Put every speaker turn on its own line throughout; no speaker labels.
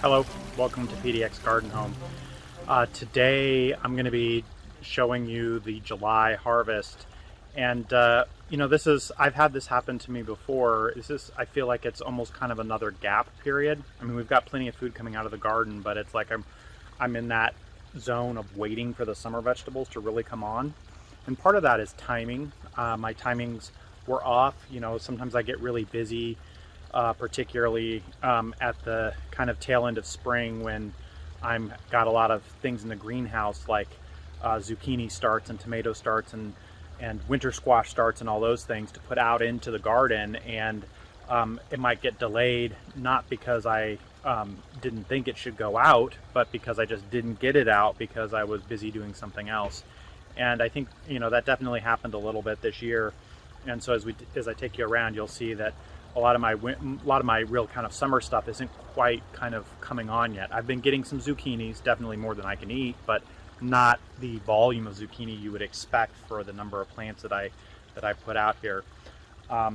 Hello, welcome to PDX Garden Home. Today I'm going to be showing you the July harvest, and I've had this happen to me before. I feel like it's almost kind of another gap period. I mean, we've got plenty of food coming out of the garden, but it's like I'm in that zone of waiting for the summer vegetables to really come on, and part of that is timing. My timings were off. Sometimes I get really busy. Particularly at the kind of tail end of spring when I'm got a lot of things in the greenhouse like zucchini starts and tomato starts and winter squash starts and all those things to put out into the garden, and it might get delayed, not because I didn't think it should go out, but because I just didn't get it out because I was busy doing something else. And I think that definitely happened a little bit this year. And so as I take you around, you'll see that a lot of my real kind of summer stuff isn't quite kind of coming on yet. I've been getting some zucchinis, definitely more than I can eat, but not the volume of zucchini you would expect for the number of plants that I put out here.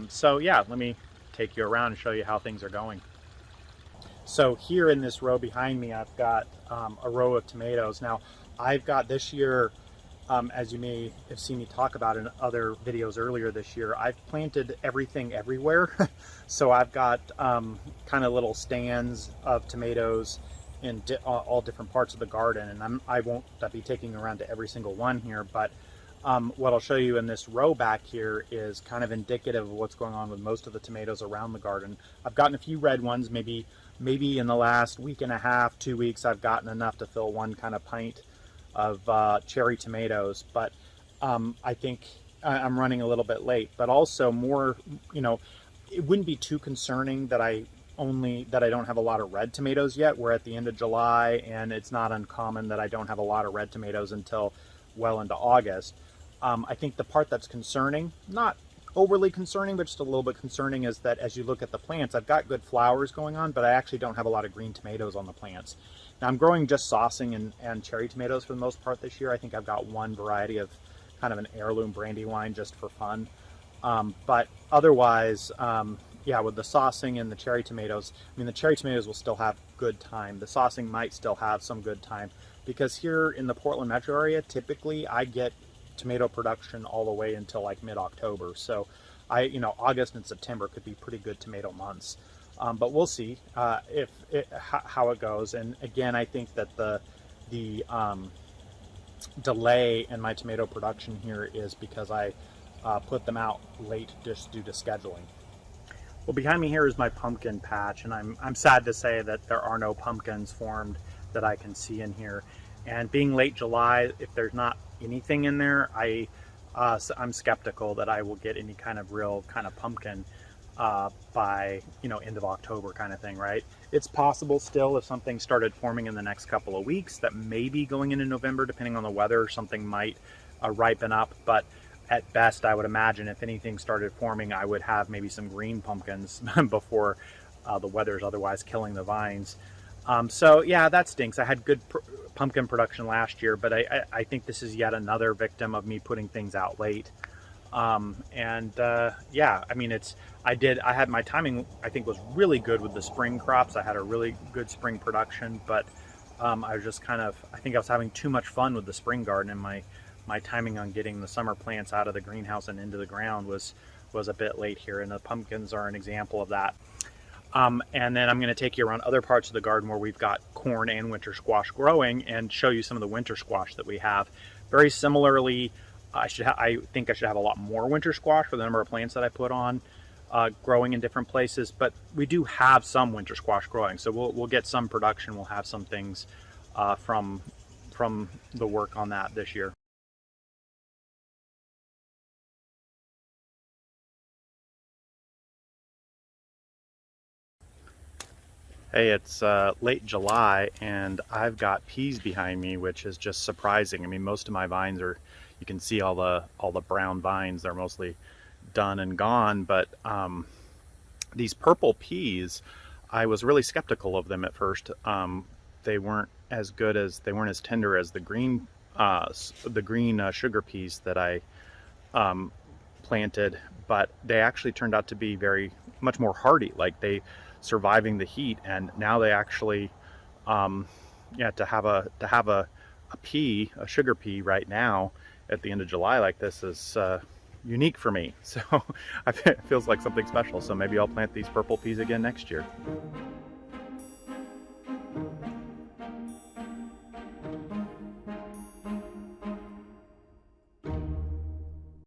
So yeah, let me take you around and show you how things are going. So here in this row behind me, I've got a row of tomatoes. Now I've got this year, as you may have seen me talk about in other videos earlier this year, I've planted everything everywhere. So I've got kind of little stands of tomatoes in all different parts of the garden, and I won't be taking you around to every single one here, but what I'll show you in this row back here is kind of indicative of what's going on with most of the tomatoes around the garden. I've gotten a few red ones, maybe in the last week and a half, 2 weeks, I've gotten enough to fill one kind of pint of cherry tomatoes, but I think I'm running a little bit late. But also more, it wouldn't be too concerning that I don't have a lot of red tomatoes yet. We're at the end of July, and it's not uncommon that I don't have a lot of red tomatoes until well into August. I think the part that's concerning, not overly concerning, but just a little bit concerning, is that as you look at the plants, I've got good flowers going on, but I actually don't have a lot of green tomatoes on the plants. Now I'm growing just saucing and cherry tomatoes for the most part this year. I think I've got one variety of kind of an heirloom brandywine just for fun. But otherwise, yeah, with the saucing and the cherry tomatoes, I mean, the cherry tomatoes will still have good time. The saucing might still have some good time, because here in the Portland metro area, typically I get tomato production all the way until like mid-October. So August and September could be pretty good tomato months. But we'll see how it goes. And again, I think that the delay in my tomato production here is because I put them out late just due to scheduling. Well, behind me here is my pumpkin patch, and I'm sad to say that there are no pumpkins formed that I can see in here. And being late July, if there's not anything in there, I'm skeptical that I will get any kind of real kind of pumpkin by end of October kind of thing, right? It's possible still, if something started forming in the next couple of weeks, that maybe going into November, depending on the weather, something might ripen up. But at best, I would imagine if anything started forming, I would have maybe some green pumpkins before the weather's otherwise killing the vines. So yeah, that stinks. I had good pumpkin production last year, but I think this is yet another victim of me putting things out late. Yeah, I mean, I had my timing, I think, was really good with the spring crops. I had a really good spring production, but I was just I think I was having too much fun with the spring garden, and my timing on getting the summer plants out of the greenhouse and into the ground was a bit late here, and the pumpkins are an example of that. And then I'm going to take you around other parts of the garden where we've got corn and winter squash growing, and show you some of the winter squash that we have. Very similarly, I think I should have a lot more winter squash for the number of plants that I put on growing in different places, but we do have some winter squash growing, so we'll get some production. We'll have some things from the work on that this year. Hey, it's late July, and I've got peas behind me, which is just surprising. I mean, most of my vines are, you can see all the brown vines, they're mostly done and gone, but these purple peas, I was really skeptical of them at first. They weren't as tender as the green sugar peas that I planted, but they actually turned out to be much more hardy. Like, they surviving the heat, and now they actually Yeah, a pea, a sugar pea right now at the end of July like this is unique for me. So it feels like something special. So maybe I'll plant these purple peas again next year.